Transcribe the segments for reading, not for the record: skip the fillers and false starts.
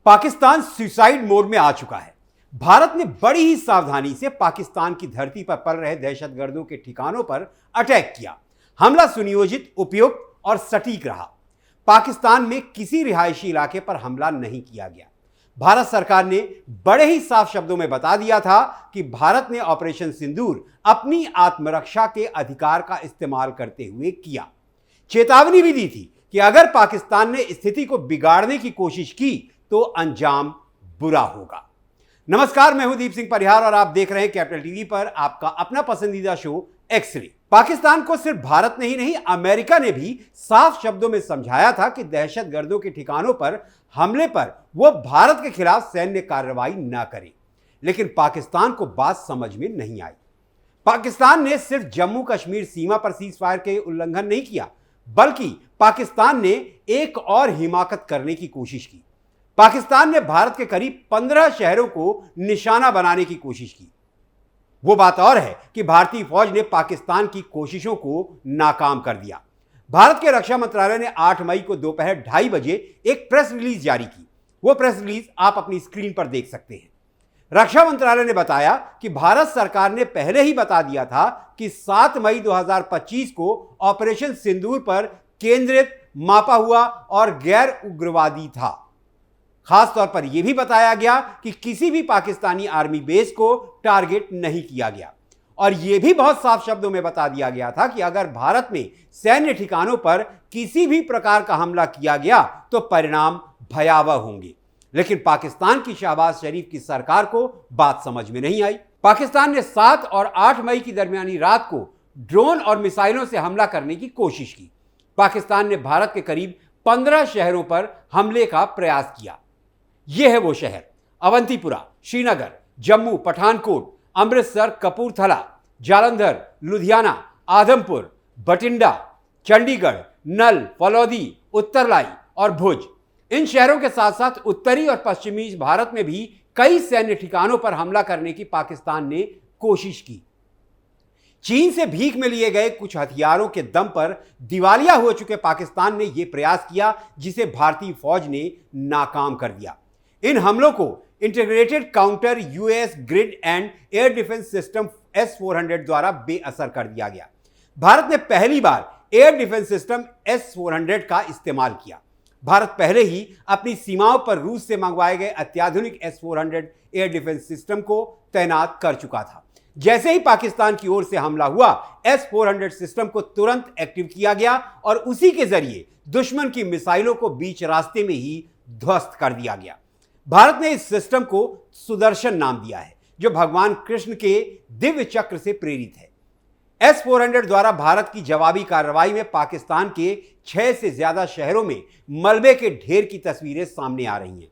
Pakistan suicide mode में आ चुका है। भारत ने बड़ी ही सावधानी से पाकिस्तान की धरती पर पल रहे दहशतगर्दों के ठिकानों पर अटैक किया। हमला सुनियोजित, उपयुक्त और सटीक रहा। पाकिस्तान में किसी रिहायशी इलाके पर हमला नहीं किया गया। भारत सरकार ने बड़े ही साफ शब्दों में बता दिया था कि भारत ने ऑपरेशन सिंदूर अपनी आत्मरक्षा के अधिकार का इस्तेमाल करते हुए किया। चेतावनी भी दी थी कि अगर पाकिस्तान ने स्थिति को बिगाड़ने की कोशिश की तो अंजाम बुरा होगा। नमस्कार, मैं हूं दीप सिंह परिहार और आप देख रहे हैं कैपिटल टीवी पर आपका अपना पसंदीदा शो एक्स-रे। पाकिस्तान को सिर्फ भारत ने ही नहीं, अमेरिका ने भी साफ शब्दों में समझाया था कि दहशतगर्दों के ठिकानों पर हमले पर वो भारत के खिलाफ सैन्य कार्रवाई न करे। लेकिन पाकिस्तान को बात समझ में नहीं आई। पाकिस्तान ने सिर्फ जम्मू कश्मीर सीमा पर सीज फायर के उल्लंघन नहीं किया, बल्कि पाकिस्तान ने एक और हिमाकत करने की कोशिश की। पाकिस्तान ने भारत के करीब 15 शहरों को निशाना बनाने की कोशिश की। वो बात और है कि भारतीय फौज ने पाकिस्तान की कोशिशों को नाकाम कर दिया। भारत के रक्षा मंत्रालय ने 8 मई को दोपहर 2:30 बजे एक प्रेस रिलीज जारी की। वो प्रेस रिलीज आप अपनी स्क्रीन पर देख सकते हैं। रक्षा मंत्रालय ने बताया कि भारत सरकार ने पहले ही बता दिया था कि 7 मई 2025 को ऑपरेशन सिंदूर पर केंद्रित, मापा हुआ और गैर उग्रवादी था। खासतौर पर यह भी बताया गया कि किसी भी पाकिस्तानी आर्मी बेस को टारगेट नहीं किया गया और यह भी बहुत साफ शब्दों में बता दिया गया था कि अगर भारत में सैन्य ठिकानों पर किसी भी प्रकार का हमला किया गया तो परिणाम भयावह होंगे। लेकिन पाकिस्तान की शहबाज शरीफ की सरकार को बात समझ में नहीं आई। पाकिस्तान ने 7 और 8 मई की दरमियानी रात को ड्रोन और मिसाइलों से हमला करने की कोशिश की। पाकिस्तान ने भारत के करीब 15 शहरों पर हमले का प्रयास किया। यह है वो शहर: अवंतीपुरा, श्रीनगर, जम्मू, पठानकोट, अमृतसर, कपूरथला, जालंधर, लुधियाना, आदमपुर, बठिंडा, चंडीगढ़, नल, फलौदी, उत्तरलाई और भुज। इन शहरों के साथ साथ उत्तरी और पश्चिमी भारत में भी कई सैन्य ठिकानों पर हमला करने की पाकिस्तान ने कोशिश की। चीन से भीख में लिए गए कुछ हथियारों के दम पर दिवालिया हो चुके पाकिस्तान ने यह प्रयास किया, जिसे भारतीय फौज ने नाकाम कर दिया। इन हमलों को integrated counter US grid and air defence system S-400 द्वारा बेअसर कर दिया गया। भारत ने पहली बार एयर डिफेंस सिस्टम S-400 का इस्तेमाल किया। भारत पहले ही अपनी सीमाओं पर रूस से मंगवाए गए अत्याधुनिक S-400 एयर डिफेंस सिस्टम को तैनात कर चुका था। जैसे ही पाकिस्तान की ओर से हमला हुआ, S-400 सिस्टम को तुरंत एक्टिव किया गया और उसी के जरिए दुश्मन की मिसाइलों को बीच रास्ते में ही ध्वस्त कर दिया गया। भारत ने इस सिस्टम को सुदर्शन नाम दिया है, जो भगवान कृष्ण के दिव्य चक्र से प्रेरित है। S-400 द्वारा भारत की जवाबी कार्रवाई में पाकिस्तान के 6 से ज्यादा शहरों में मलबे के ढेर की तस्वीरें सामने आ रही हैं।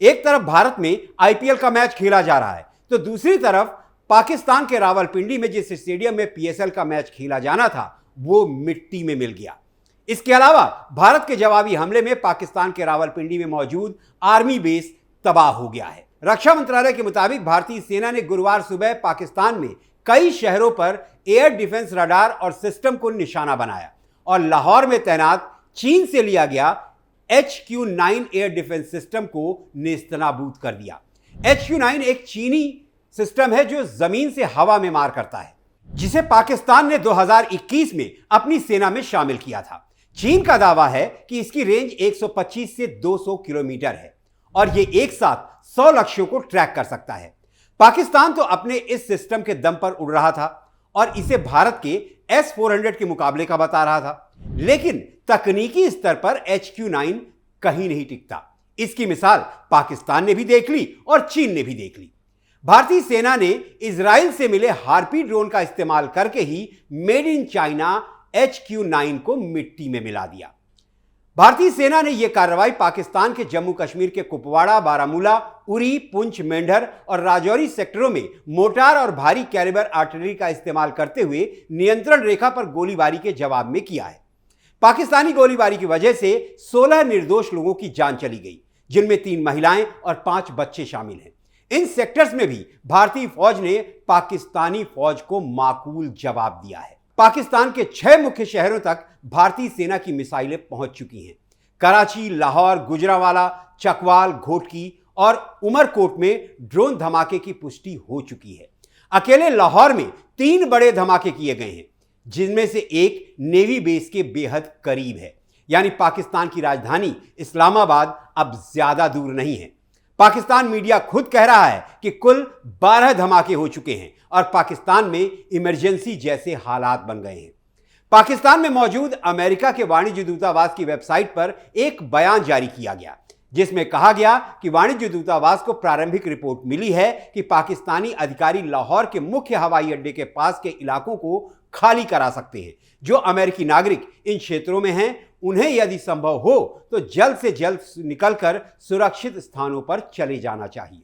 एक तरफ भारत में IPL का मैच खेला जा रहा है, तो दूसरी तरफ पाकिस्तान के रावलपिंडी में जिस स्टेडियम में PSL का मैच खेला जाना था, वो मिट्टी में मिल गया। इसके अलावा भारत के जवाबी हमले में पाकिस्तान के रावलपिंडी में मौजूद आर्मी बेस तबाह हो गया है। रक्षा मंत्रालय के मुताबिक भारतीय सेना ने गुरुवार सुबह पाकिस्तान में कई शहरों पर एयर डिफेंस रडार और सिस्टम को निशाना बनाया और लाहौर में तैनात चीन से लिया गया HQ-9 एयर डिफेंस सिस्टम को नेस्तनाबूद कर दिया। HQ-9 एक चीनी सिस्टम है जो जमीन से हवा में मार करता है, जिसे पाकिस्तान ने 2021 में अपनी सेना में शामिल किया था। चीन का दावा है कि इसकी रेंज 125 से 200 किलोमीटर है और यह एक साथ 100 लक्ष्यों को ट्रैक कर सकता है। पाकिस्तान तो अपने इस सिस्टम के दम पर उड़ रहा था और इसे भारत के S-400 के मुकाबले का बता रहा था, लेकिन तकनीकी स्तर पर HQ-9 कहीं नहीं टिकता। इसकी मिसाल पाकिस्तान ने भी देख ली और चीन ने भी देख ली। भारतीय सेना ने इजराइल से मिले हार्पी ड्रोन का इस्तेमाल करके he made in China HQ-9 को मिट्टी में मिला दिया। भारतीय सेना ने यह कार्रवाई पाकिस्तान के जम्मू कश्मीर के कुपवाड़ा, बारामूला, उरी, पुंछ, मेंढर और राजौरी सेक्टरों में मोर्टार और भारी कैलिबर आर्टिलरी का इस्तेमाल करते हुए नियंत्रण रेखा पर गोलीबारी के जवाब में किया है। पाकिस्तानी गोलीबारी की वजह से 16 निर्दोष लोगों की जान चली गई, जिनमें 3 महिलाएं और 5 बच्चे शामिल हैं। इन सेक्टर्स में भी भारतीय फौज ने पाकिस्तानी फौज को माकूल जवाब दिया है। पाकिस्तान के 6 मुख्य शहरों तक भारतीय सेना की मिसाइलें पहुंच चुकी हैं। कराची, लाहौर, गुजरांवाला, चकवाल, घोटकी और उमरकोट में ड्रोन धमाके की पुष्टि हो चुकी है। अकेले लाहौर में 3 बड़े धमाके किए गए हैं, जिनमें से एक नेवी बेस के बेहद करीब है। यानी पाकिस्तान की राजधानी इस्लामाबाद अब ज्यादा दूर नहीं है। पाकिस्तान मीडिया खुद कह रहा है कि कुल 12 धमाके हो चुके हैं और पाकिस्तान में इमरजेंसी जैसे हालात बन गए हैं। पाकिस्तान में मौजूद अमेरिका के वाणिज्य दूतावास की वेबसाइट पर एक बयान जारी किया गया, जिसमें कहा गया कि वाणिज्य दूतावास को प्रारंभिक रिपोर्ट मिली है कि पाकिस्तानी अधिकारी लाहौर के मुख्य हवाई अड्डे के पास के इलाकों को खाली करा सकते हैं। जो अमेरिकी नागरिक इन क्षेत्रों में हैं, उन्हें यदि संभव हो तो जल्द से जल्द निकलकर सुरक्षित स्थानों पर चले जाना चाहिए।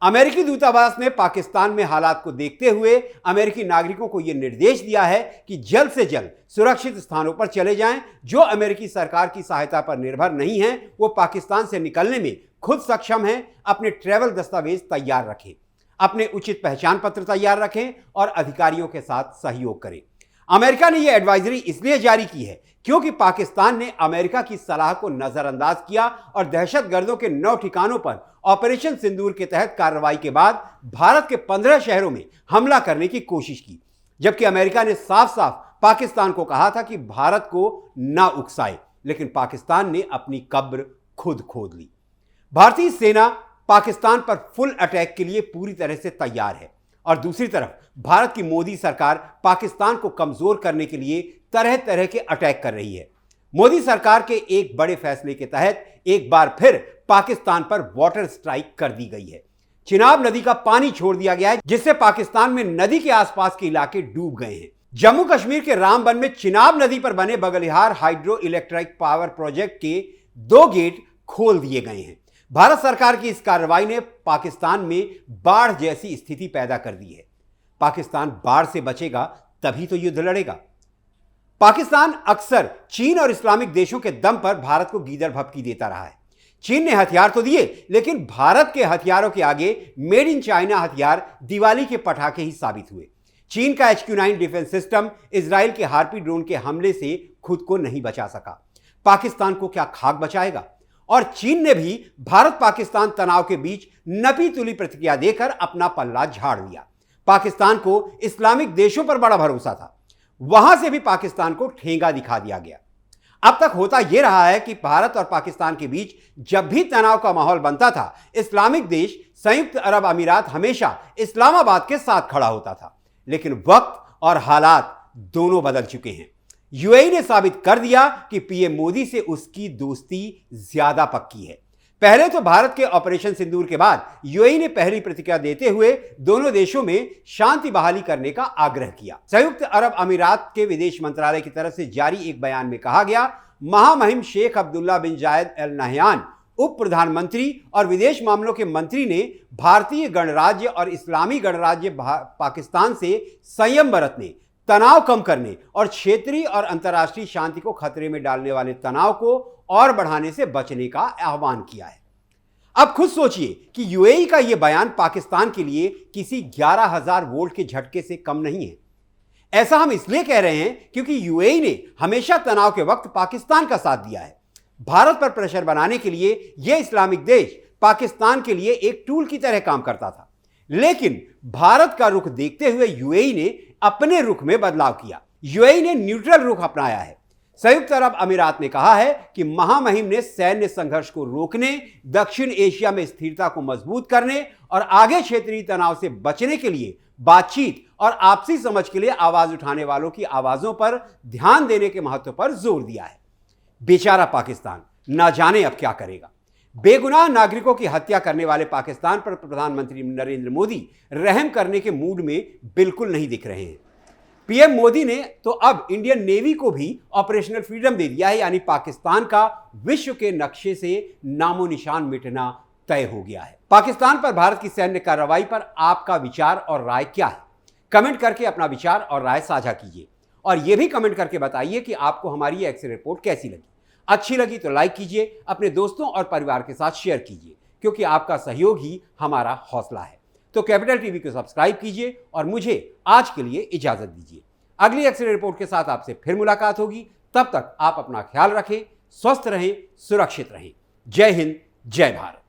अमेरिकी दूतावास ने पाकिस्तान में हालात को देखते हुए अमेरिकी नागरिकों को यह निर्देश दिया है कि जल्द से जल्द सुरक्षित स्थानों पर चले जाएं। जो अमेरिकी सरकार की सहायता पर निर्भर नहीं हैं, वो पाकिस्तान से निकलने में खुद सक्षम हैं। अपने ट्रैवल दस्तावेज तैयार रखें, अपने उचित पहचान पत्र तैयार रखें और अधिकारियों के साथ सहयोग करें। अमेरिका ने यह एडवाइजरी इसलिए जारी की है क्योंकि पाकिस्तान ने अमेरिका की सलाह को नजरअंदाज किया और दहशतगर्दों के 9 ठिकानों पर ऑपरेशन सिंदूर के तहत कार्रवाई के बाद भारत के 15 शहरों में हमला करने की कोशिश की, जबकि अमेरिका ने साफ साफ पाकिस्तान को कहा था कि भारत को ना उकसाए, लेकिन पाकिस्तान ने अपनी कब्र खुद खोद ली। भारतीय सेना पाकिस्तान पर फुल अटैक के लिए पूरी तरह से तैयार है और दूसरी तरफ भारत की मोदी सरकार पाकिस्तान को कमजोर करने के लिए तरह तरह के अटैक कर रही है। मोदी सरकार के एक बड़े फैसले के तहत एक बार फिर पाकिस्तान पर वाटर स्ट्राइक कर दी गई है। चिनाब नदी का पानी छोड़ दिया गया है, जिससे पाकिस्तान में नदी के आसपास के इलाके डूब गए हैं। जम्मू कश्मीर के रामबन में चिनाब नदी पर बने Baglihar hydro electric power project के 2 गेट खोल दिए गए हैं। भारत सरकार की इस कार्रवाई ने पाकिस्तान में बाढ़ जैसी स्थिति पैदा कर दी है। पाकिस्तान बाढ़ से बचेगा तभी तो युद्ध लड़ेगा। पाकिस्तान अक्सर चीन और इस्लामिक देशों के दम पर भारत को गीदड़ भभकी देता रहा है। चीन ने हथियार तो दिए, लेकिन भारत के हथियारों के आगे मेड इन चाइना हथियार दिवाली के पटाखे ही साबित हुए। चीन का HQ-9 डिफेंस सिस्टम इजराइल के हार्पी ड्रोन के हमले से खुद को नहीं बचा सका। पाकिस्तान को क्या खाक बचाएगा? और चीन ने भी भारत पाकिस्तान तनाव के बीच नपी तुली प्रतिक्रिया देकर अपना पल्ला झाड़ लिया। पाकिस्तान को इस्लामिक देशों पर बड़ा भरोसा था, वहां से भी पाकिस्तान को ठेंगा दिखा दिया गया। अब तक होता यह रहा है कि भारत और पाकिस्तान के बीच जब भी तनाव का माहौल बनता था, इस्लामिक देश संयुक्त अरब अमीरात हमेशा इस्लामाबाद के साथ खड़ा होता था। लेकिन वक्त और हालात दोनों बदल चुके हैं। यूएई ने साबित कर दिया कि पीएम मोदी से उसकी दोस्ती ज्यादा पक्की है। पहले तो भारत के ऑपरेशन सिंदूर के बाद यूएई ने पहली प्रतिक्रिया देते हुए दोनों देशों में शांति बहाली करने का आग्रह किया। संयुक्त अरब अमीरात के विदेश मंत्रालय की तरफ से जारी एक बयान में कहा गया, महामहिम शेख अब्दुल्ला बिन जायद अल नहयान, उप प्रधानमंत्री और विदेश मामलों के मंत्री ने भारतीय गणराज्य और इस्लामी गणराज्य पाकिस्तान से संयम बरतने, तनाव कम करने और क्षेत्रीय और अंतर्राष्ट्रीय शांति को खतरे में डालने वाले तनाव को और बढ़ाने से बचने का आह्वान किया है। अब खुद सोचिए कि यूएई का यह बयान पाकिस्तान के लिए किसी 11,000 वोल्ट के झटके से कम नहीं है। ऐसा हम इसलिए कह रहे हैं क्योंकि यूएई ने हमेशा तनाव के वक्त पाकिस्तान का साथ दिया है। भारत पर प्रेशर बनाने के लिए यह इस्लामिक देश पाकिस्तान के लिए एक टूल की तरह काम करता था, लेकिन भारत का रुख देखते हुए यूएई ने अपने रुख में बदलाव किया। यूएई ने न्यूट्रल रुख अपनाया है। संयुक्त अरब अमीरात ने कहा है कि महामहिम ने सैन्य संघर्ष को रोकने, दक्षिण एशिया में स्थिरता को मजबूत करने और आगे क्षेत्रीय तनाव से बचने के लिए बातचीत और आपसी समझ के लिए आवाज उठाने वालों की आवाजों पर ध्यान देने के महत्व पर जोर दिया है। बेचारा पाकिस्तान ना जाने अब क्या करेगा। बेगुनाह नागरिकों की हत्या करने वाले पाकिस्तान पर प्रधानमंत्री नरेंद्र मोदी रहम करने के मूड में बिल्कुल नहीं दिख रहे हैं। पीएम मोदी ने तो अब इंडियन नेवी को भी ऑपरेशनल फ्रीडम दे दिया है, यानी पाकिस्तान का विश्व के नक्शे से नामो निशान मिटना तय हो गया है। पाकिस्तान पर भारत की सैन्य कार्रवाई पर आपका विचार और राय क्या है? कमेंट करके अपना विचार और राय साझा कीजिए और यह भी कमेंट करके बताइए कि आपको हमारी ये एक्स रिपोर्ट कैसी लगी। अच्छी लगी तो लाइक कीजिए, अपने दोस्तों और परिवार के साथ शेयर कीजिए, क्योंकि आपका सहयोग ही हमारा हौसला है। तो कैपिटल टीवी को सब्सक्राइब कीजिए और मुझे आज के लिए इजाजत दीजिए। अगली एक्स रिपोर्ट के साथ आपसे फिर मुलाकात होगी। तब तक आप अपना ख्याल रखें, स्वस्थ रहें, सुरक्षित रहें। जय हिंद, जय भारत।